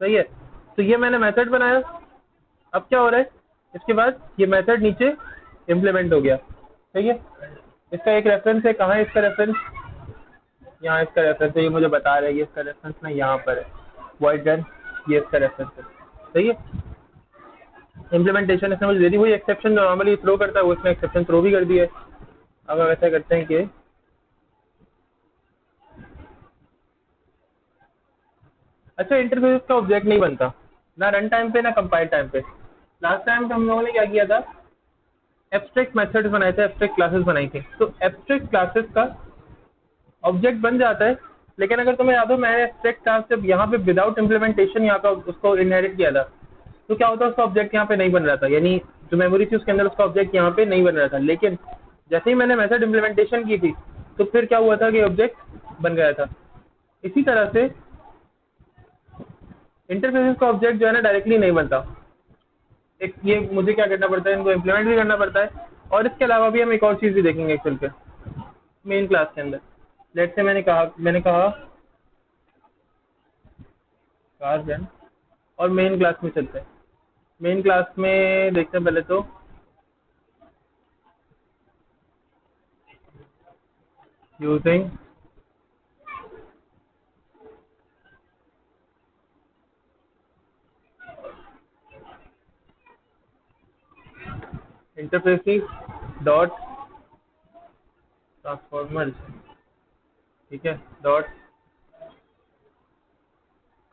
सही है। तो ये मैंने मेथड बनाया, अब क्या हो रहा है, इसके बाद ये मेथड नीचे इम्प्लीमेंट हो गया। सही है। इसका एक रेफरेंस है, कहाँ है इसका रेफरेंस, यहाँ इसका रेफरेंस है, ये मुझे बता रहा है ये इसका रेफरेंस ना यहाँ पर है, वॉइड रन, ये इसका रेफरेंस है। सही है। इम्प्लीमेंटेशन इसने मुझे दे दी, वही एक्सेप्शन नॉर्मली थ्रो करता है वो इसने एक्सेप्शन थ्रो भी कर दिया है। अब हम ऐसा करते हैं कि अच्छा, इंटरफेस का ऑब्जेक्ट नहीं बनता ना रन टाइम पे ना कंपाइल टाइम पे। लास्ट टाइम हम लोगों ने क्या किया था, एब्स्ट्रैक्ट मेथड्स बनाए थे, एब्स्ट्रैक्ट क्लासेस बनाई थी। तो एब्स्ट्रैक्ट क्लासेस का ऑब्जेक्ट बन जाता है, लेकिन अगर तुम्हें याद हो मैंने एब्स्ट्रैक्ट क्लास जब यहाँ पे विदाउट इम्प्लीमेंटेशन यहाँ पे उसको इनहेरिट किया था, तो क्या होता है उसका ऑब्जेक्ट यहाँ पे नहीं बन रहा था, यानी जो मेमोरी थी उसके अंदर उसका ऑब्जेक्ट यहाँ पे नहीं बन रहा था। लेकिन जैसे ही मैंने मेथड इम्प्लीमेंटेशन की थी तो फिर क्या हुआ था कि ऑब्जेक्ट बन गया था। इसी तरह से इंटरफेस का ऑब्जेक्ट जो है ना डायरेक्टली नहीं बनता, एक ये मुझे क्या करना पड़ता है, इनको इम्प्लीमेंट भी करना पड़ता है। और इसके अलावा भी हम एक और चीज़ भी देखेंगे एक्चुअल पे मेन क्लास के अंदर। लेट से मैंने कहा कार और मेन क्लास में चलते हैं। मेन क्लास में देखते हैं पहले तो यूजिंग इंटरफेसिस डॉट ट्रांसफॉर्मर्स, ठीक है, डॉट,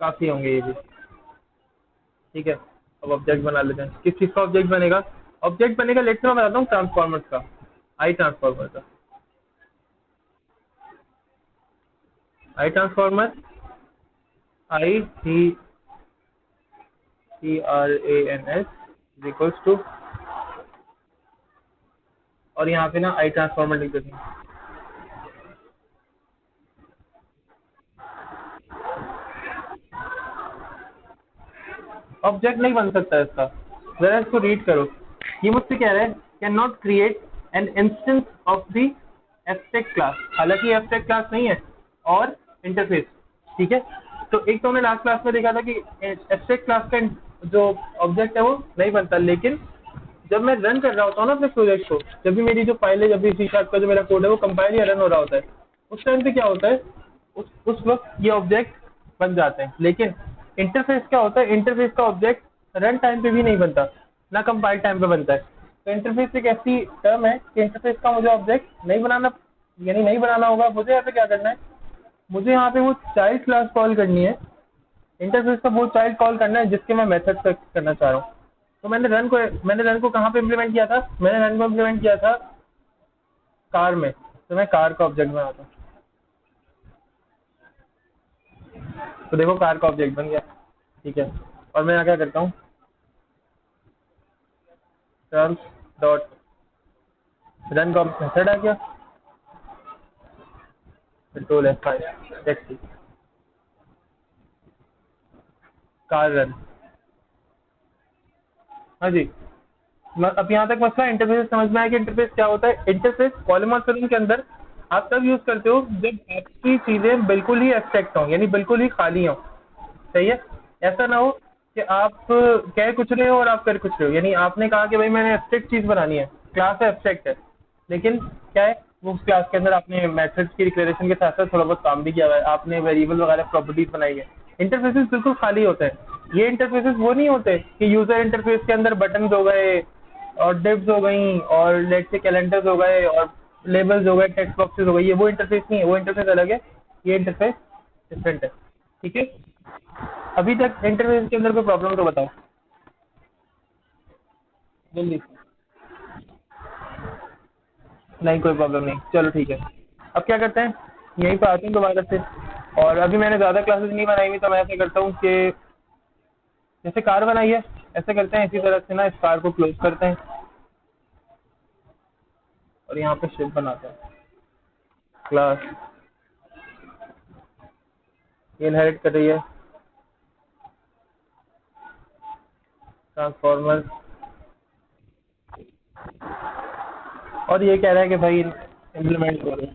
काफ़ी होंगे ये भी, ठीक है। अब ऑब्जेक्ट बना लेते हैं, किस चीज़ का ऑब्जेक्ट बनेगा, ऑब्जेक्ट बनेगा लेट से मैं बताता हूँ ट्रांसफॉर्मर्स का, आई ट्रांसफॉर्मर का। I transformer, I TRANS equals to, और यहाँ पे ना आई ट्रांसफॉर्मर लिख देते हैं। ऑब्जेक्ट नहीं बन सकता इसका, जरा इसको रीड करो। ये मुझसे कह रहा है can not create an instance of the abstract class, हालांकि एब्स्ट्रैक्ट क्लास नहीं है और इंटरफेस, ठीक है। तो एक तो हमने लास्ट क्लास में देखा था कि एब्स्ट्रैक्ट क्लास का जो ऑब्जेक्ट है वो नहीं बनता, लेकिन जब मैं रन कर रहा होता हूँ ना अपने प्रोजेक्ट को, जब भी मेरी जो फाइल है, जब भी C# का जो मेरा कोड है वो कंपाइल या रन हो रहा होता है, उस टाइम पे क्या होता है, उस वक्त ये ऑब्जेक्ट बन जाते हैं। लेकिन इंटरफेस क्या होता है, इंटरफेस का ऑब्जेक्ट रन टाइम पे भी नहीं बनता, ना कंपाइल टाइम पे बनता है। तो इंटरफेस एक ऐसी टर्म है कि इंटरफेस का मुझे ऑब्जेक्ट नहीं बनाना, यानी नहीं बनाना होगा। मुझे यहाँ पे क्या करना है, मुझे यहाँ पे वो चाइल्ड क्लास कॉल करनी है, इंटरफेस का वो चाइल्ड कॉल करना है जिसके मैं मेथड तक करना चाह रहा हूँ। तो मैंने रन को कहाँ पे इम्प्लीमेंट किया था, मैंने रन को इम्प्लीमेंट किया था कार में। तो मैं कार का ऑब्जेक्ट बनाता हूँ, तो देखो कार का ऑब्जेक्ट बन गया, ठीक है। और मैं यहाँ क्या करता हूँ, टर्म्स डॉट रन का मेथड आ गया, control F5 text car run. हाँ जी, अब यहाँ तक मसला इंटरफेस समझ में आया कि इंटरफेस क्या होता है। इंटरफेस पॉलीमॉर्फिज्म के अंदर आप तब यूज करते हो जब आपकी चीजें बिल्कुल ही एब्स्ट्रैक्ट हों, यानी बिल्कुल ही खाली हों। सही है। ऐसा ना हो कि आप कह कुछ रहे हो और आप कर कुछ रहे हो, यानी आपने कहा कि भाई मैंने एब्स्ट्रैक्ट चीज बनानी है, क्लास है एब्स्ट्रैक्ट है, लेकिन क्या है वो उस क्लास के अंदर आपने मेथड्स की डिक्लेरेशन के साथ साथ थोड़ा बहुत काम भी किया हुआ है, आपने वेरिएबल वगैरह प्रॉपर्टीज बनाई है। इंटरफेसेस बिल्कुल खाली होते हैं। ये इंटरफेसेस वो नहीं होते कि यूजर इंटरफेस के अंदर बटन हो गए और डिव्स हो गई और लेट से कैलेंडर्स हो गए और लेबल्स हो गए, टेक्स्ट बॉक्सेस हो गए, ये वो इंटरफेस नहीं है, वो इंटरफेस अलग है, ये इंटरफेस डिफरेंट है, ठीक है। अभी तक इंटरफेस के अंदर कोई प्रॉब्लम तो बताओ जल्दी से। नहीं कोई प्रॉब्लम नहीं, चलो ठीक है। अब क्या करते हैं, यहीं पर आते हैं दोबारा से। और अभी मैंने ज़्यादा क्लासेस नहीं बनाई हुई, तो मैं ऐसे करता हूँ कि जैसे कार बनाई है ऐसे करते हैं, इसी तरह से ना इस कार को क्लोज करते हैं और यहाँ पे शिप बनाते हैं, क्लास इनहेरिट कर रही है ट्रांसफॉर्मर, और ये कह रहा है कि भाई इम्प्लीमेंट करो।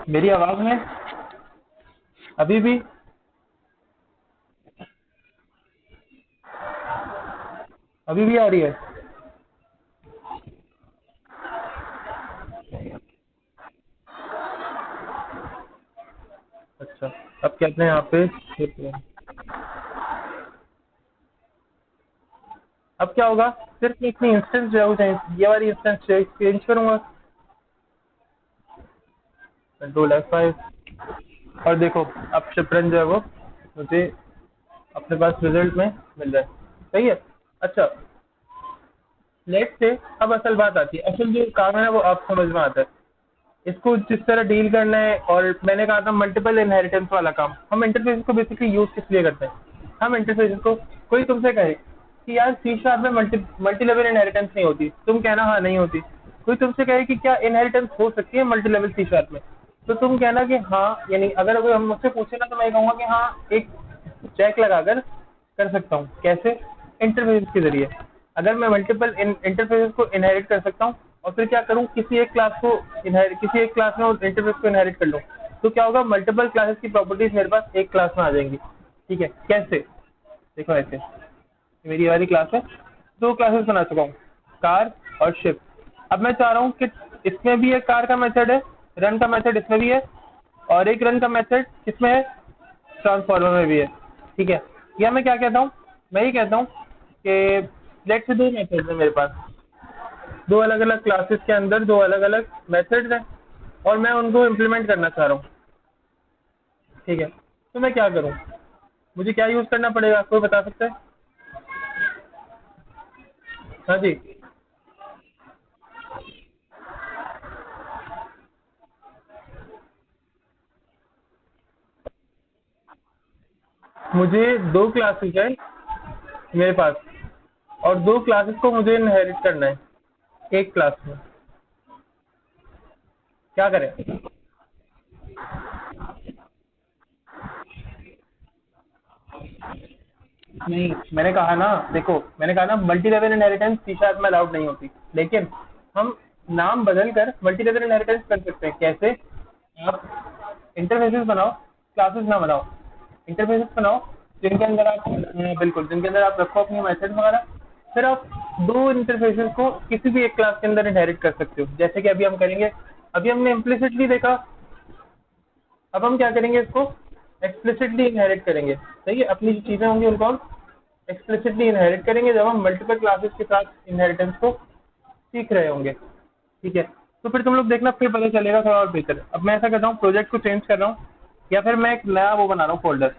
मेरी आवाज़ में अभी भी अभी भी आ रही है? अच्छा, अब कहते हैं यहाँ पे अब क्या होगा, सिर्फ इतनी इंस्टेंस जो है वो ये वाली इंस्टेंस चेंज करूंगा, कंट्रोल F5, और देखो अब शिफ्ट जो है वो मुझे अपने पास रिजल्ट में मिल रहा है। सही है। अच्छा, लेट से अब असल बात आती है, असल जो काम है वो आप समझ में आता है, इसको जिस तरह डील करना है। और मैंने कहा था मल्टीपल इनहेरिटेंस वाला काम, हम इंटरफेस को बेसिकली यूज किस लिए करते हैं, हम इंटरफेस को, कोई तुमसे कहे कि यार सी शार्प में मल्टी लेवल इनहेरिटेंस नहीं होती, तुम कहना हाँ नहीं होती। कोई तुमसे कहे कि क्या इनहेरिटेंस हो सकती है मल्टी लेवल सी शार्प में, तो तुम कहना कि हाँ, यानी अगर कोई हम मुझसे पूछे ना तो मैं कहूँगा कि हाँ, एक चेक लगाकर कर सकता हूँ। कैसे? इंटरफेस के जरिए। अगर मैं मल्टीपल इंटरफेस को इनहेरिट कर सकता हूँ और फिर क्या करूँ, किसी एक क्लास को किसी एक क्लास में इंटरफेस को इनहेरिट कर लूँ, तो क्या होगा, मल्टीपल क्लासेस की प्रॉपर्टीज मेरे पास एक क्लास में आ जाएंगी। ठीक है, कैसे? देखो ऐसे, मेरी वाली क्लास है, दो क्लासेस बना चुका हूँ, कार और शिप। अब मैं चाह रहा हूँ कि इसमें भी एक कार का मेथड है, रन का मेथड इसमें भी है, और एक रन का मेथड किसमें है, ट्रांसफॉर्मर में भी है। ठीक है, या मैं क्या कहता हूँ, मैं ये कहता हूँ कि लेट से दो मेथड है मेरे पास, दो अलग अलग क्लासेस के अंदर दो अलग अलग मेथड्स हैं, और मैं उनको इम्प्लीमेंट करना चाह रहा हूँ। ठीक है, तो मैं क्या करूँ, मुझे क्या यूज़ करना पड़ेगा, कोई बता सकता है? हाँ जी। मुझे दो क्लासेस है मेरे पास, और दो क्लासेस को मुझे इनहेरिट करना है एक क्लास में, क्या करें? नहीं, मैंने कहा ना, देखो मैंने कहा ना multi level inheritance C sharp में अलाउड नहीं होती, लेकिन हम नाम बदल कर मल्टी लेवल इनहेरिटेंस कर सकते हैं। कैसे? आप इंटरफेसेस बनाओ, क्लासेस ना बनाओ, इंटरफेसेस बनाओ जिनके अंदर आप बिल्कुल, जिनके अंदर आप रखो अपनी मेथड वगैरह, फिर आप दो इंटरफेसेस को किसी भी एक क्लास के अंदर इनहेरिट कर सकते हो, जैसे कि अभी हम करेंगे। अभी हमने इम्प्लिसिटली देखा, अब हम क्या करेंगे, इसको एक्सप्लिसिटली इनहेरिट करेंगे। सही है, अपनी जो चीजें होंगी उनको हम एक्सप्लिसिटली इनहेरिट करेंगे जब हम मल्टीपल क्लासेस के साथ इनहेरिटेंस को सीख रहे होंगे। ठीक है, तो फिर तुम लोग देखना, फिर पता चलेगा थोड़ा और बेहतर। अब मैं ऐसा करता हूँ, प्रोजेक्ट को चेंज कर रहा हूँ, या फिर मैं एक नया वो बना रहा हूँ फोल्डर,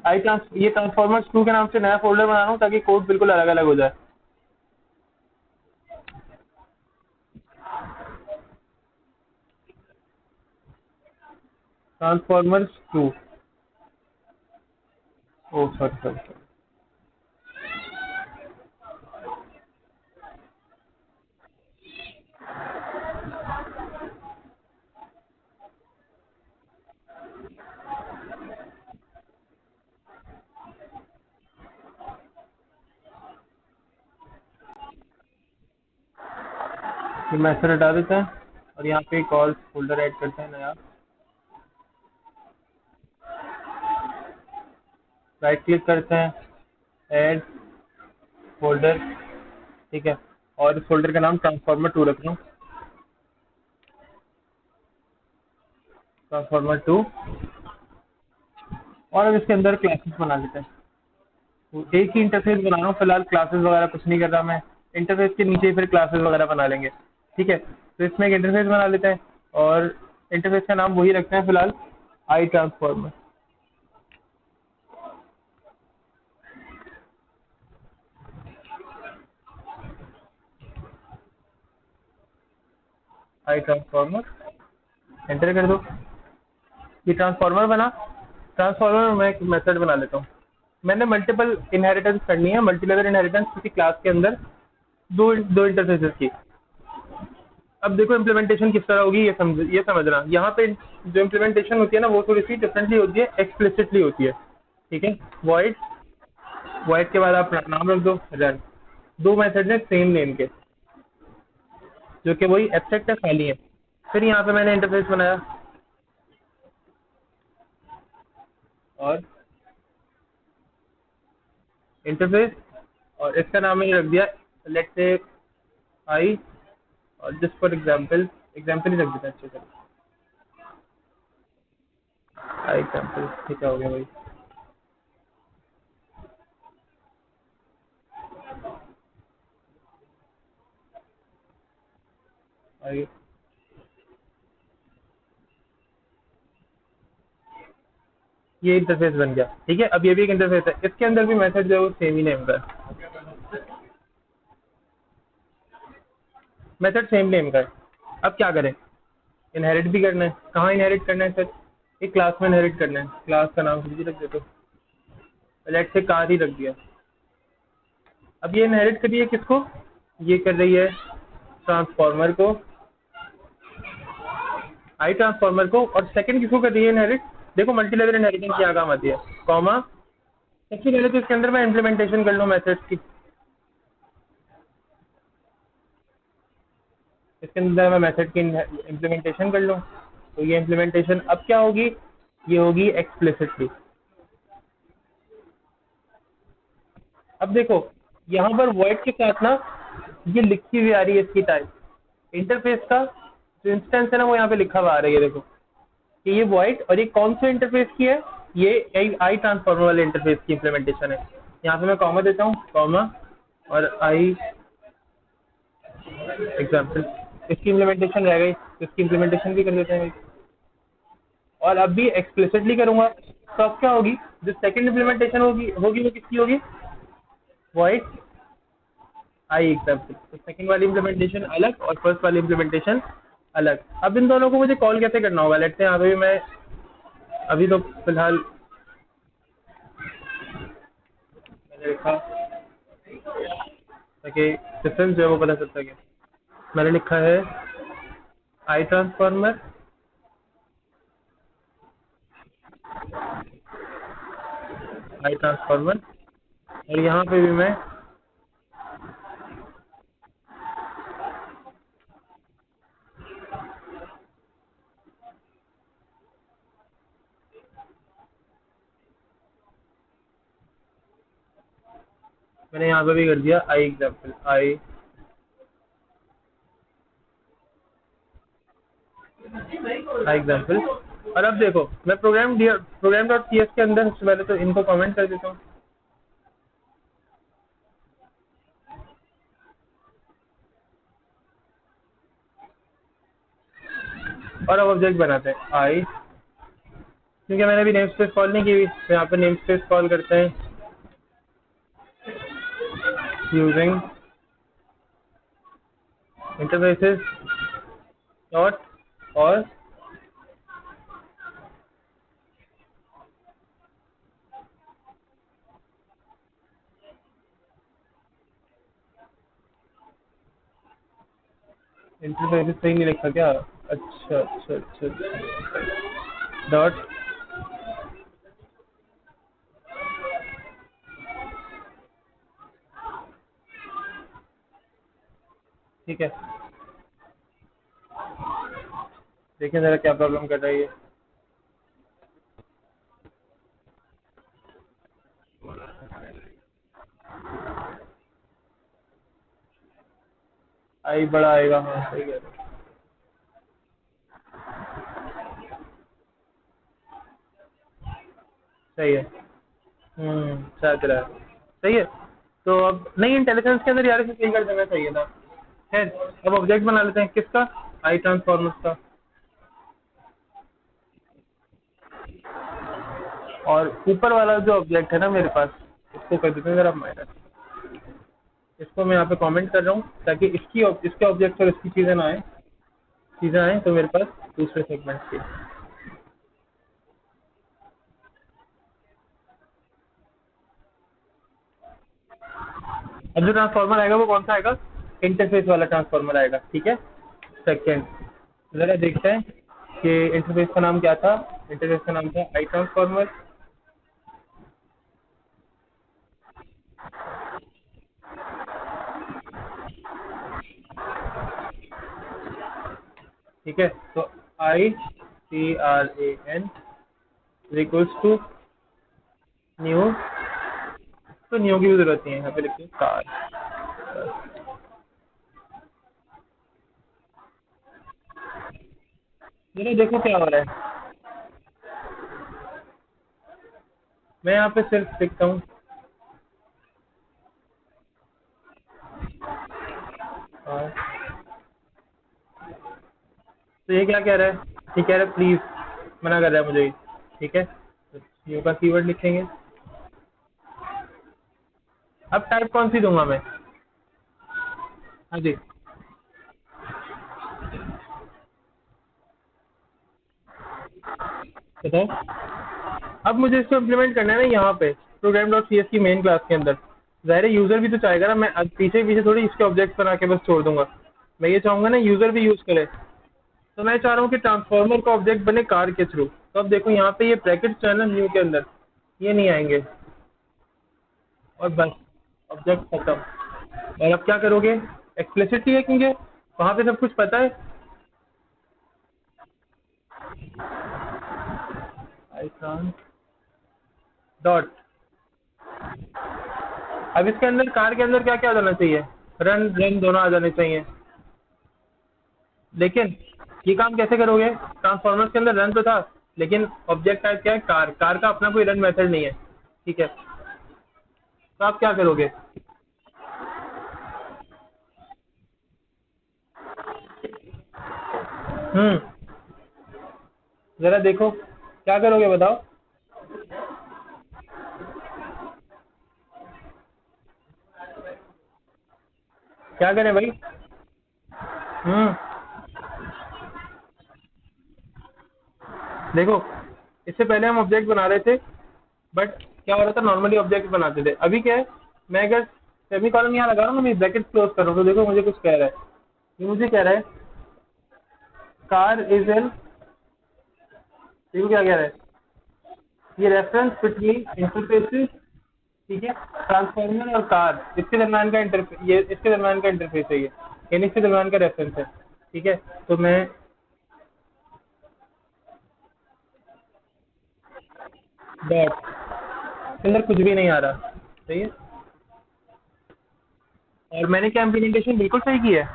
ये ट्रांसफॉर्मर्स 2 के नाम से नया फोल्डर बना रहा हूँ, ताकि कोड बिल्कुल अलग अलग हो जाए। ट्रांसफॉर्मर्स 2, ओ सॉरी सॉरी, ये मैसेज हटा देते हैं और यहाँ पे एक और फोल्डर ऐड करते हैं नया। राइट क्लिक करते हैं, ऐड फोल्डर। ठीक है, और इस फोल्डर का नाम ट्रांसफॉर्मर 2 रख रहा हूँ, ट्रांसफॉर्मर 2। और अब इसके अंदर क्लासेस बना लेते हैं, तो एक ही इंटरफेस बना रहा हूँ फिलहाल, क्लासेस वगैरह कुछ नहीं कर रहा मैं, इंटरफेस के नीचे फिर क्लासेस वगैरह बना लेंगे। ठीक है, तो इसमें एक इंटरफेस बना लेते हैं, और इंटरफेस का नाम वही रखते हैं फिलहाल, आई ट्रांसफॉर्मर। आई ट्रांसफॉर्मर, एंटर कर दो। ये ट्रांसफॉर्मर बना, ट्रांसफॉर्मर में मैं एक मेथड बना लेता हूँ। मैंने मल्टीपल इनहेरिटेंस करनी है, मल्टी लेवल इनहेरिटेंस किसी क्लास के अंदर दो दो इंटरफेसेस की। अब देखो इम्प्लीमेंटेशन किस तरह होगी, ये समझना। यहाँ पे जो इम्प्लीमेंटेशन होती है ना, वो थोड़ी सी डिफरेंटली होती है, एक्सप्लिसिटली होती है। ठीक है, वॉइड, वॉइड के बाद आप नाम रख दो रन, दो मेथड है सेम नेम के, जो कि वही एब्स्ट्रैक्ट है, खाली है। फिर यहाँ पे मैंने इंटरफेस बनाया, और इंटरफेस और इसका नाम मैंने रख दिया लेट्स से आई, और जस्ट फॉर एग्जाम्पल एग्जाम्पल ही रख देता अच्छे से, आई एग्जाम्पल। ठीक है, हो गया भाई। आई, ये इंटरफेस बन गया। ठीक है, अब ये भी एक इंटरफेस है, इसके अंदर भी मेथड जो है वो सेम ही नेम का है, मेथड सेम नेम का है। अब क्या करें, इनहेरिट भी करना है। कहाँ इनहेरिट करना है सर? एक क्लास में इनहेरिट करना है। क्लास का नाम कुछ भी रख देते, लेट्स से कार ही रख दिया। अब ये इनहेरिट कर रही है किसको? ये कर रही है ट्रांसफॉर्मर को, आई ट्रांसफॉर्मर को। और सेकंड किसको कर रही है इनहेरिट? देखो मल्टी लेवल इनहेरिटेंस यहाँ काम आती है, कॉमा। सबसे पहले तो इसके अंदर मैं इम्प्लीमेंटेशन कर लूँ मेथड्स की। इसके अंदर मैं मेथड की इम्प्लीमेंटेशन कर लूँ, तो ये इम्प्लीमेंटेशन अब क्या होगी? ये होगी एक्सप्लिसिटली। अब देखो यहाँ पर वॉइड के साथ ना ये लिखी हुई आ रही है इसकी टाइप, इंटरफेस का जो इंस्टेंस है ना वो यहाँ पे लिखा हुआ आ रही है। देखो कि ये वॉइड, और ये कौन से इंटरफेस की है? ये आई ट्रांसफॉर्मर वाले इंटरफेस की इम्प्लीमेंटेशन है। यहाँ पे मैं कॉमा देता हूँ, कॉमा, और आई एग्जाम्पल। इसकी इम्प्लीमेंटेशन रह गई, इसकी इम्प्लीमेंटेशन भी कर देते हैं। और अब भी एक्सप्लिसिटली करूंगा, तो अब क्या होगी? जो सेकंड इम्प्लीमेंटेशन होगी होगी वो किसकी होगी? वॉइड आई एग्जाम्पल। तो सेकंड वाली इम्प्लीमेंटेशन अलग और फर्स्ट वाली इम्प्लीमेंटेशन अलग। अब इन दोनों को मुझे कॉल कैसे करना होगा? लेट्स से यहाँ पे भी मैं अभी तो फिलहाल मैंने लिखा ताकि डिफरेंस जो है वो पता चल सके। मैंने लिखा है आई ट्रांसफॉर्मर, आई ट्रांसफॉर्मर, और यहाँ पे भी मैंने यहाँ पे भी कर दिया आई एग्जाम्पल, आई एग्जाम्पल। और अब देखो मैं प्रोग्राम डॉट सी एस के अंदर सबसे पहले तो इनको कमेंट कर देता हूँ, और अब ऑब्जेक्ट बनाते हैं आई। क्योंकि मैंने अभी नेम स्पेस कॉल नहीं की हुई, तो यहाँ पे नेम स्पेस कॉल करते हैं यूजिंग इंटरफेसेस डॉट, और इंटरफेसेस सही नहीं लिखा क्या? अच्छा अच्छा अच्छा डॉट, ठीक है। देखिए जरा क्या प्रॉब्लम कर रही है। आई बड़ा आएगा, हाँ सही कह रहे हो। सही है, शायद रहा है। सही है। तो अब नहीं, इंटेलिजेंस के अंदर यार इसे सही कर देना चाहिए था। खैर, अब ऑब्जेक्ट बना लेते हैं किसका? आई ट्रांसफॉर्मर्स का। और ऊपर वाला जो ऑब्जेक्ट है ना मेरे पास, इसको कर देते हैं जरा माइनस। इसको मैं यहाँ पे कमेंट कर रहा हूँ ताकि इसके ऑब्जेक्ट और इसकी चीज़ें आए तो मेरे पास दूसरे सेगमेंट की। अब जो ट्रांसफॉर्मर आएगा वो कौन सा आएगा? इंटरफेस वाला ट्रांसफॉर्मर आएगा। ठीक है, सेकेंड जरा देखते हैं कि इंटरफेस का नाम क्या था। इंटरफेस का नाम था आई ट्रांसफॉर्मर। ठीक है, तो I T R A N equals to new तो न्यू की भी जरूरत नहीं है, यहाँ पे लिखिए कार। चलो देखो क्या हो रहा है। मैं यहाँ पे सिर्फ लिखता हूँ कार। तो ये क्या कह रहा है, ये कह रहा है प्लीज, मना कर रहा है मुझे, ठीक है। न्यू का कीवर्ड लिखेंगे। अब टाइप कौन सी दूंगा मैं? हाँ जी, बताओ। अब मुझे इसको इम्प्लीमेंट करना है ना यहाँ पे प्रोग्राम डॉट सी एस की मेन क्लास के अंदर। ज़ाहिर है यूजर भी तो चाहेगा ना, मैं अब पीछे पीछे थोड़ी इसके ऑब्जेक्ट बना के बस छोड़ दूंगा। मैं ये चाहूंगा ना यूजर भी यूज करे। तो मैं चाह रहा हूँ कि ट्रांसफॉर्मर का ऑब्जेक्ट बने कार के थ्रू। तो अब देखो यहाँ पे ये ब्रैकेट है ना न्यू के अंदर, ये नहीं आएंगे और बस ऑब्जेक्ट खत्म। और अब क्या करोगे, एक्सप्लिसिटली लिखेंगे, वहाँ पे सब कुछ पता है। आइकन डॉट, अब इसके अंदर कार के अंदर क्या क्या आ जाना चाहिए, रन रन दोनों आ जाने चाहिए। लेकिन ये काम कैसे करोगे, ट्रांसफॉर्मर्स के अंदर रन तो था, लेकिन ऑब्जेक्ट टाइप क्या है, कार। कार का अपना कोई रन मेथड नहीं है, ठीक है। तो आप क्या करोगे, जरा देखो क्या करोगे बताओ। क्या करें भाई। हम्म देखो, इससे पहले हम ऑब्जेक्ट बना रहे थे, बट क्या हो रहा था, नॉर्मली ऑब्जेक्ट बनाते थे। अभी क्या है, मैं अगर सेमी कॉलम यहाँ लगा रहा हूँ ना, मैं ब्रैकेट क्लोज कर रहा हूँ, तो देखो मुझे कुछ कह रहा है। ये मुझे कह रहा है कार इज एन, देखो क्या कह रहा है, ये रेफरेंस बिटवीन इंटरफेसेस, ठीक है, ट्रांसफॉर्मर और कार, इसके दरम्यान का इंटरफेस, ये इसके दरम्यान का इंटरफेस है, ये यानी इसके दरम्यान का रेफरेंस है, ठीक है। तो मैं डॉट के अंदर कुछ भी नहीं आ रहा, सही है। और मैंने क्या इम्प्लीमेंटेशन बिल्कुल सही की है।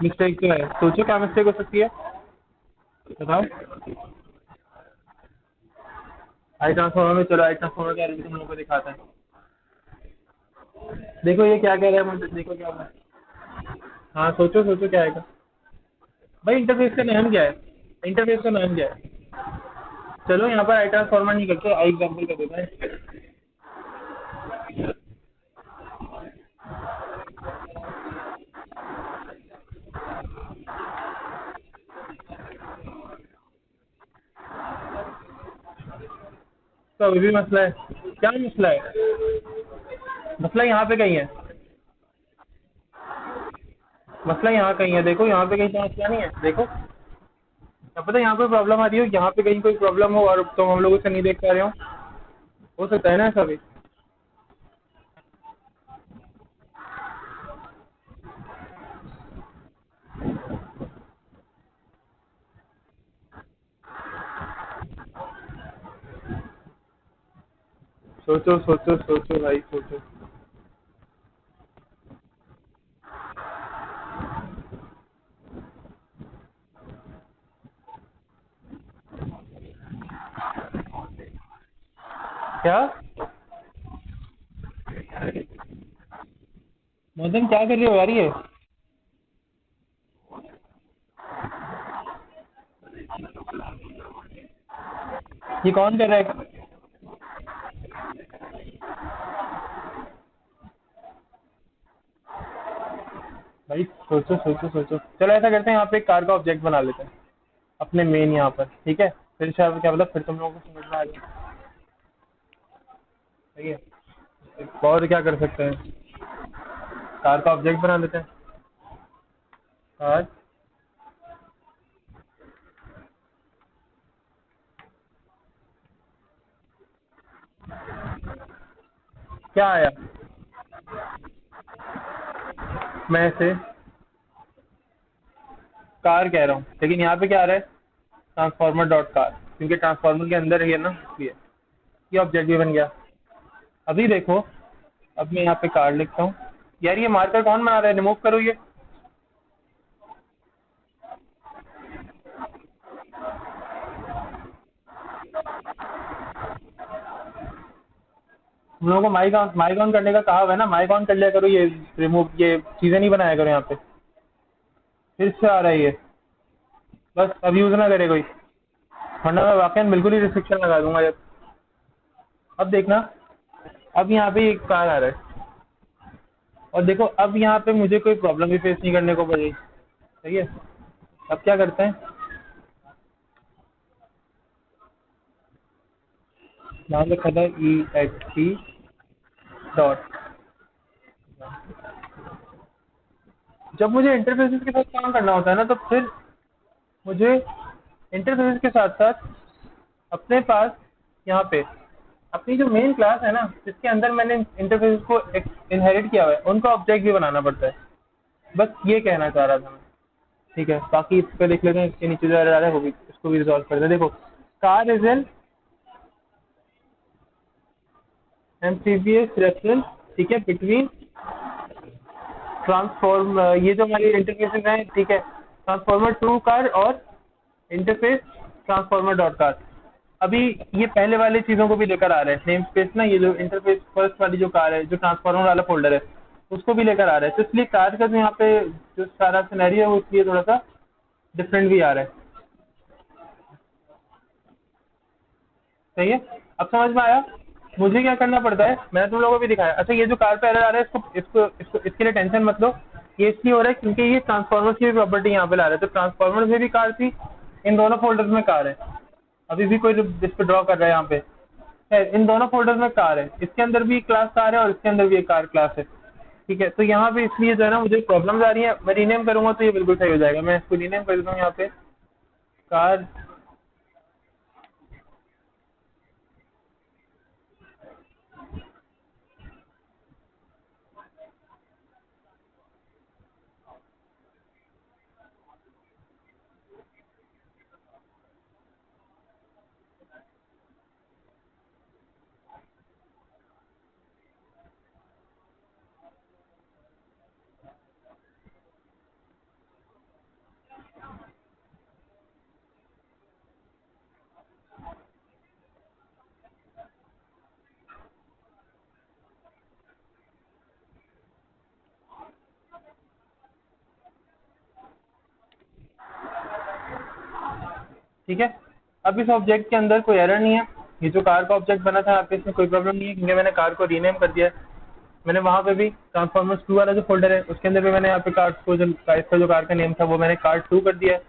मिस्टेक तो है, सोचो क्या मिस्टेक हो सकती है, बताओ। आई ट्रांसफॉर्मर में, चलो आई ट्रांसफॉर्मर का तुम लोगों को दिखाता है। देखो ये क्या कह रहा है मुझे, देखो क्या होगा। हाँ सोचो सोचो क्या आएगा भाई। इंटरफेस का नाम क्या है, इंटरफेस का नाम क्या है। चलो यहाँ पर आई ट्रांसफॉर्मर नहीं करते, आई एग्जाम्पल कर देता है। तो अभी भी मसला है, क्या मसला है, मसला यहाँ पे कहीं है, मसला यहाँ कहीं है। देखो यहाँ पे कहीं तो मसला नहीं है, देखो क्या पता यहाँ पे प्रॉब्लम आ रही हो, यहाँ पे कहीं कोई प्रॉब्लम हो और तुम हम लोग उसे नहीं देख पा रहे हो सकता है ना ऐसा भी। सोचो सोचो सोचो भाई सोचो। क्या मदन क्या कर रहे हो यार ये कौन कर रहा है। भाई सोचो सोचो सोचो, चलो ऐसा करते हैं, यहाँ पे एक कार का ऑब्जेक्ट बना लेते हैं अपने मेन यहाँ पर, ठीक है। फिर शायद क्या मतलब, फिर तुम लोगों को समझ में आ जाए, सही है। और क्या कर सकते हैं, कार का ऑब्जेक्ट बना लेते हैं। कार, क्या आया, मैं से कार कह रहा हूँ, लेकिन यहाँ पे क्या आ रहा है, ट्रांसफॉर्मर डॉट कार। क्योंकि ट्रांसफॉर्मर के अंदर ही है ना, इसलिए ये ऑब्जेक्ट भी बन गया। अभी देखो, अब मैं यहाँ पे कार्ड लिखता हूँ। यार ये मार्कर कौन बना रहा है, रिमूव करो ये। हम लोगों को माइक ऑन करने का कहा हुआ है ना, माइक ऑन कर लिया करो, ये रिमूव ये चीज़ें नहीं बनाया करो यहाँ पे। फिर से आ रहा है ये, बस अब यूज़ ना करे कोई, वरना मैं वाकई बिल्कुल ही रिस्ट्रिक्शन लगा दूंगा जब। अब देखना, अब यहाँ पे एक कार आ रहा है, और देखो अब यहाँ पे मुझे कोई प्रॉब्लम भी फेस नहीं करने को पड़ेगी। सही है। अब क्या करते हैं, नाम लिखा था EXT डॉट। जब मुझे इंटरफेसेस के साथ काम करना होता है ना, तो फिर मुझे इंटरफेसेस के साथ साथ अपने पास यहाँ पे अपनी जो मेन क्लास है ना, जिसके अंदर मैंने इंटरफेस को इनहेरिट किया हुआ है, उनका ऑब्जेक्ट भी बनाना पड़ता है। बस ये कहना चाह रहा था मैं। ठीक है, बाकी इस पे लिख लेते हैं, इसके नीचे जो आ रहा है वो भी, इसको भी रिजॉल्व कर दे। देखो, कार इज एन एमसीबीएस रेफरेंस, ठीक है, बिटवीन ट्रांसफॉर्म, ये जो हमारी इंटरफेसेस हैं, ठीक है, ट्रांसफॉर्मर टू कार और इंटरफेस ट्रांसफॉर्मर डॉट कार। अभी ये पहले वाली चीज़ों को भी लेकर आ रहे हैं, नेम स्पेस ना, ये जो इंटरफेस फर्स्ट वाली जो कार है, जो ट्रांसफॉर्मर वाला फोल्डर है, उसको भी लेकर आ रहा है। तो इसलिए कार का जो यहाँ पे जो सारा सिनेरियो है, वो इसलिए थोड़ा सा डिफरेंट भी आ रहा है। सही है, अब समझ में आया मुझे क्या करना पड़ता है, मैंने तुम लोगों को भी दिखाया। अच्छा, ये जो कार पे एरर आ रहा है, इसको इसको इसको इसके लिए टेंशन मत लो। ये इसलिए हो रहा है क्योंकि ये ट्रांसफॉर्मर्स की भी प्रॉपर्टी यहाँ पे ला रहा है। तो ट्रांसफॉर्मर्स में भी कार थी, इन दोनों फोल्डर्स में कार है। अभी भी कोई इस पे ड्रॉ कर रहा है यहाँ पे, है, इन दोनों फोल्डर्स में कार है, इसके अंदर भी क्लास कार है और इसके अंदर भी एक कार क्लास है। ठीक है, तो यहाँ पे इसलिए जो है ना, मुझे प्रॉब्लम्स आ रही है। मैं रीनेम करूंगा तो ये बिल्कुल सही हो जाएगा। मैं इसको रीनेम कर देता हूँ यहाँ पे, कार। ठीक है, अब इस ऑब्जेक्ट के अंदर कोई एरर नहीं है। ये जो कार का ऑब्जेक्ट बना था यहाँ पे, इसमें कोई प्रॉब्लम नहीं है, क्योंकि मैंने कार को रीनेम कर दिया है। मैंने वहाँ पे भी ट्रांसफॉर्मर्स टू वाला जो फोल्डर है, उसके अंदर भी मैंने यहाँ पे कार्ड को, जो इसका जो कार का नेम था, वो मैंने कार्ड टू कर दिया है।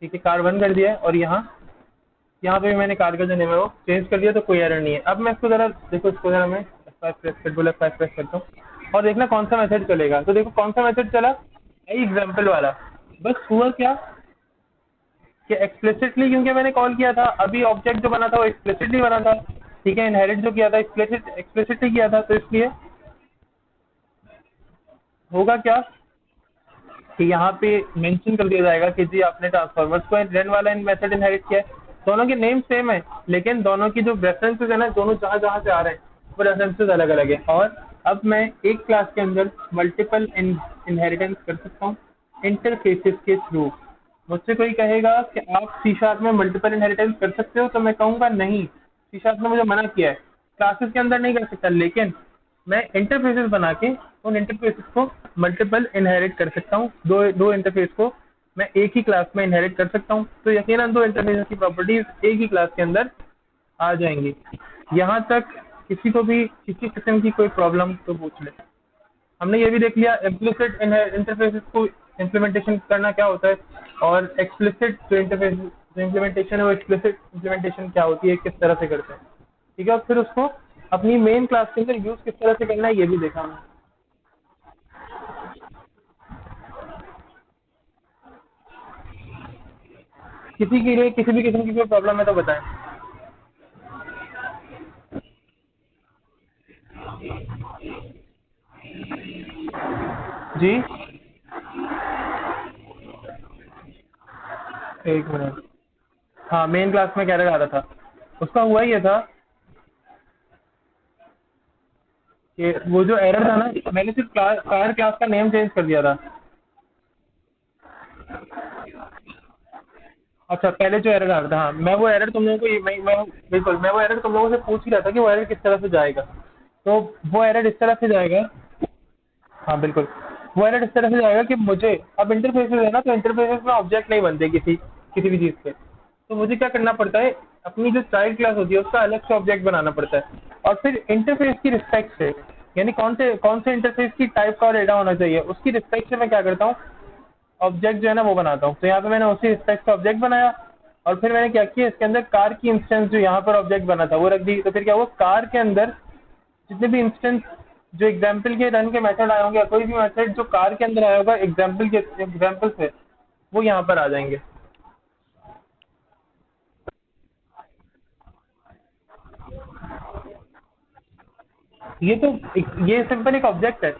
ठीक है, कार वन कर दिया है, और यहाँ पे भी मैंने कार का जो नेम है वो चेंज कर दिया, तो कोई एरर नहीं है। अब मैं इसको जरा देखो, इसको जरा मैं F5 प्रेस कर, बोला F5 प्रेस करता हूँ, और देखना कौन सा मेथड चलेगा। तो देखो कौन सा मेथड चला, एग्जाम्पल वाला। बस हुआ क्या कि एक्सप्लिसिटली, क्योंकि मैंने कॉल किया था, अभी ऑब्जेक्ट जो बना था वो एक्सप्लिसिटली बना था। ठीक है, इनहेरिट जो किया था एक्सप्लिसिटली किया था, तो इसलिए होगा क्या कि यहाँ पे मेंशन कर दिया जाएगा कि जी आपने ट्रांसफॉर्मर्स को रन वाला मेथड इनहेरिट किया है। दोनों के नेम सेम है, लेकिन दोनों की जो रेफरेंसेस है ना, दोनों जहाँ जहाँ से आ रहे हैं वो रेफरेंसेस अलग अलग है। और अब मैं एक क्लास के अंदर मल्टीपल इनहेरिटेंस कर सकता हूँ इंटरफेसेस के थ्रू। मुझसे कोई कहेगा कि आप सी शार्प में मल्टीपल इनहेरिटेंस कर सकते हो, तो मैं कहूँगा नहीं, सी शार्प ने मुझे मना किया है, क्लासेस के अंदर नहीं कर सकता। लेकिन मैं इंटरफेसेस बना के उन इंटरफेसेस को मल्टीपल इनहेरिट कर सकता हूँ। दो दो इंटरफेस को मैं एक ही क्लास में इनहेरिट कर सकता हूँ, तो यकीनन दो इंटरफेसेस की प्रॉपर्टीज एक ही क्लास के अंदर आ जाएंगी। यहाँ तक किसी को भी किसी किस्म की कोई प्रॉब्लम तो पूछ ले। हमने ये भी देख लिया इम्प्लिसिट इंटरफेसेस को इम्प्लीमेंटेशन करना क्या होता है, और एक्सप्लिसिट जो इंटरफेस जो इम्प्लीमेंटेशन है वो एक्सप्लिसिट इम्प्लीमेंटेशन क्या होती है, किस तरह से करते हैं। ठीक है, और फिर उसको अपनी मेन क्लास के अंदर यूज किस तरह से करना है, ये भी देखा हमने। किसी के लिए किसी भी किस्म की कोई प्रॉब्लम है तो बताएं। जी, एक मिनट। हाँ मेन क्लास में एरर आ रहा था, उसका हुआ ये था कि वो जो एरर था ना, मैंने सिर्फ कार क्लास का नेम चेंज कर दिया था। अच्छा पहले जो एरर आ रहा था, हाँ मैं वो एरर तुम लोगों को बिल्कुल मैं वो एरर तुम लोगों से पूछ ही रहा था कि वो एरर किस तरह से जाएगा। तो वो एरर इस तरह से जाएगा, हाँ बिल्कुल, वो एरर इस तरह से जाएगा कि मुझे अब इंटरफेसेस है ना, तो इंटरफेसेस में ऑब्जेक्ट नहीं बनते किसी किसी भी चीज़ पे। तो मुझे क्या करना पड़ता है, अपनी जो चाइल्ड क्लास होती है उसका अलग से ऑब्जेक्ट बनाना पड़ता है, और फिर इंटरफेस की रिस्पेक्ट से, यानी कौन से इंटरफेस की टाइप का डेटा होना चाहिए उसकी रिस्पेक्ट से मैं क्या करता हूँ, ऑब्जेक्ट जो है ना वो बनाता हूँ। तो यहाँ पे मैंने उसी रिस्पेक्ट का ऑब्जेक्ट बनाया, और फिर मैंने क्या किया, इसके अंदर कार की इंस्टेंस जो यहाँ पर ऑब्जेक्ट बना था वो रख दी। तो फिर क्या हुआ, कार के अंदर जितने भी इंस्टेंस जो एग्जाम्पल के रन के मेथड आए होंगे, या कोई भी मेथड जो कार के अंदर आया होगा एग्जाम्पल से, वो यहाँ पर आ जाएंगे। ये तो ये सिंपल एक ऑब्जेक्ट है।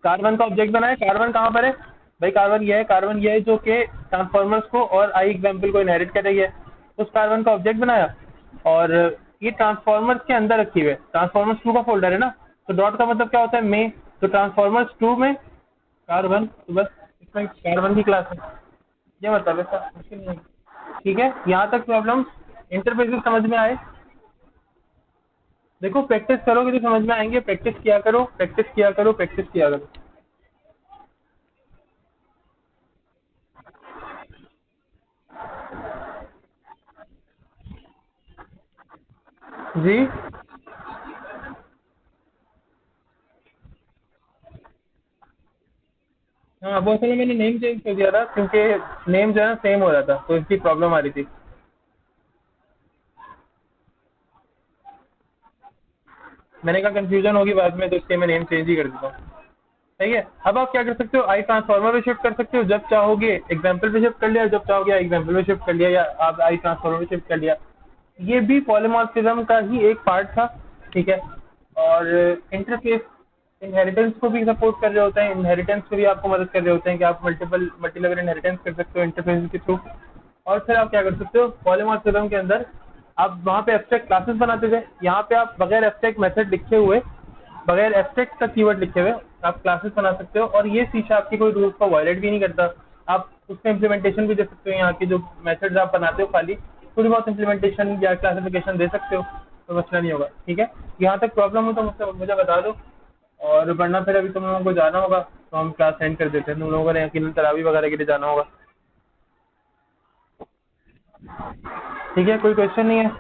कार्बन का ऑब्जेक्ट बनाया, कार्बन कहाँ पर है भाई, कार्बन ये है जो कि ट्रांसफॉर्मर्स को और आई एग्जाम्पल को इनहेरिट कर रही है। उस कार्बन का ऑब्जेक्ट बनाया, और ये ट्रांसफॉर्मर्स के अंदर रखी हुई है, ट्रांसफॉर्मर्स 2 का फोल्डर है ना, तो डॉट का मतलब क्या होता है, में। तो ट्रांसफॉर्मर्स 2 में कार्बन, तो बस इसमें कार्बन की क्लास है, ये मतलब ऐसा मुश्किल नहीं है। ठीक है, यहाँ तक प्रॉब्लम इंटरफेसेस समझ में आए। देखो प्रैक्टिस करोगे तो समझ में आएंगे, प्रैक्टिस किया करो, प्रैक्टिस किया करो, प्रैक्टिस किया करो। जी हाँ, वो असल में मैंने नेम चेंज कर दिया था, क्योंकि नेम जो है ना सेम हो रहा था, तो इसकी प्रॉब्लम आ रही थी। मैंने कहा कंफ्यूजन होगी बाद में, तो इसलिए मैं नेम चेंज ही कर देता हूँ। सही है, अब आप क्या कर सकते हो, आई ट्रांसफॉर्मर पे शिफ्ट कर सकते हो, जब चाहोगे एग्जाम्पल पे शिफ्ट कर लिया, जब चाहोगे आई एग्जाम्पल पे शिफ्ट कर लिया, या आप आई ट्रांसफॉर्मर पे शिफ्ट कर लिया। ये भी पॉलीमॉर्फिज्म का ही एक पार्ट था। ठीक है, और इंटरफेस इनहेरिटेंस को भी सपोर्ट कर रहे होते हैं, इनहेरिटेंस को भी आपको मदद कर रहे होते हैं कि आप मल्टी लेवल इनहेरिटेंस कर सकते हो इंटरफेस के थ्रू। और फिर आप क्या कर सकते हो, पॉलीमॉर्फिज्म के अंदर आप वहाँ पे एब्स्ट्रैक्ट क्लासेस बनाते थे, यहाँ पे आप बगैर एब्स्ट्रैक्ट मेथड लिखे हुए, बगैर एब्स्ट्रैक्ट का कीवर्ड लिखे हुए आप क्लासेस बना सकते हो, और ये फीचर आपकी कोई रूल्स को वायलेट भी नहीं करता। आप उसमें इम्प्लीमेंटेशन भी दे सकते हो, यहाँ की जो मेथड्स आप बनाते हो खाली थोड़ी बहुत इम्प्लीमेंटेशन या क्लासिफिकेशन दे सकते हो, तो मसला नहीं होगा। ठीक है, यहाँ तक प्रॉब्लम हो तो मुझे बता दो, और वरना फिर अभी तुम लोगों को जाना होगा, तो हम क्लास एंड कर देते हैं, तुम लोगों को यकीनन तरावी वगैरह के लिए जाना होगा। ठीक है, कोई क्वेश्चन नहीं है,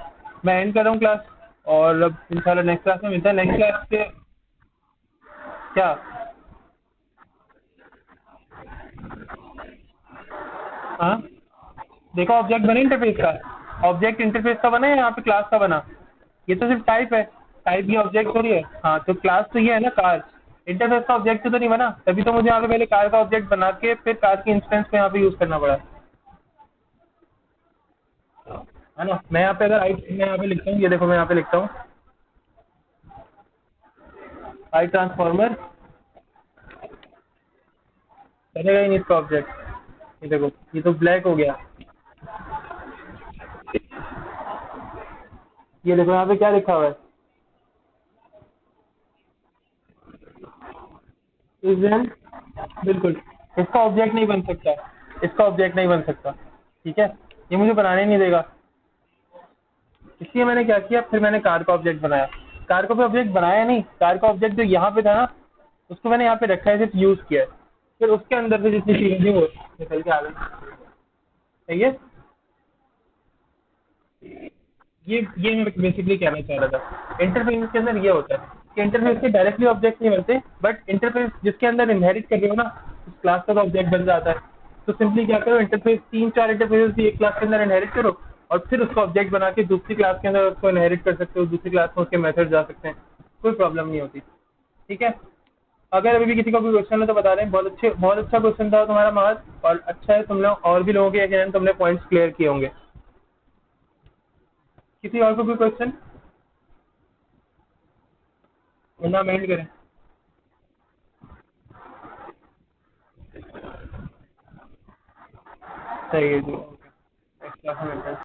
मैं एंड कर रहा हूँ क्लास, और अब इंशाल्लाह नेक्स्ट क्लास में मिलता है। नेक्स्ट क्लास से क्या, हाँ देखो ऑब्जेक्ट बने इंटरफेस का, ऑब्जेक्ट इंटरफेस का बना है, यहाँ पे क्लास का बना, ये तो सिर्फ टाइप है, टाइप की ऑब्जेक्ट हो रही है। हाँ तो क्लास तो ये है ना कार, इंटरफेस का ऑब्जेक्ट तो नहीं बना, तभी तो मुझे यहाँ पे पहले कार का ऑब्जेक्ट बना के फिर कार की इंस्टेंस को यहाँ पे यूज करना पड़ा, है ना। मैं यहाँ पे अगर मैं यहाँ पे लिखता हूँ, ये देखो मैं यहाँ पे लिखता हूँ आई ट्रांसफॉर्मर, चलेगा ही नहीं इसका ऑब्जेक्ट। ये देखो ये तो ब्लैक हो गया, ये देखो यहाँ पे क्या लिखा हुआ है, इजन, बिल्कुल इसका ऑब्जेक्ट नहीं बन सकता, इसका ऑब्जेक्ट नहीं बन सकता। ठीक है, ये मुझे बनाने नहीं देगा, इसलिए मैंने क्या किया, फिर मैंने कार का ऑब्जेक्ट बनाया। कार का भी ऑब्जेक्ट बनाया नहीं, कार का ऑब्जेक्ट जो यहाँ पे था ना, उसको मैंने यहाँ पे रखा है, सिर्फ यूज किया है, फिर उसके अंदर से जितनी चीजें थी वो निकल के आ गई। सही है, ये मैं बेसिकली कहना चाह रहा था, इंटरफेस के अंदर ये होता है कि इंटरफेस के डायरेक्टली ऑब्जेक्ट नहीं बनते, बट इंटरफेस जिसके अंदर इनहेरिट कर रहे हो ना, उस क्लास का तो ऑब्जेक्ट बन जाता है। तो सिंपली क्या करो, इंटरफेस 3-4 इंटरफेस भी एक क्लास के अंदर इनहेरिट करो, और फिर उसका ऑब्जेक्ट बना के दूसरी क्लास के अंदर उसको इनहेरिट कर सकते हो, दूसरी क्लास में उसके मेथड जा सकते हैं, कोई प्रॉब्लम नहीं होती। ठीक है, अगर अभी भी किसी को कोई क्वेश्चन है तो बता दें, बहुत अच्छा क्वेश्चन था तुम्हारा महज, और अच्छा है तुम लोग और भी लोगों के यकीनन तुमने पॉइंट्स क्लियर किए होंगे। किसी और को कोई क्वेश्चन, वरना मेंट करें। सही है जी, ओके। नेक्स्ट क्लास में मिलते हैं।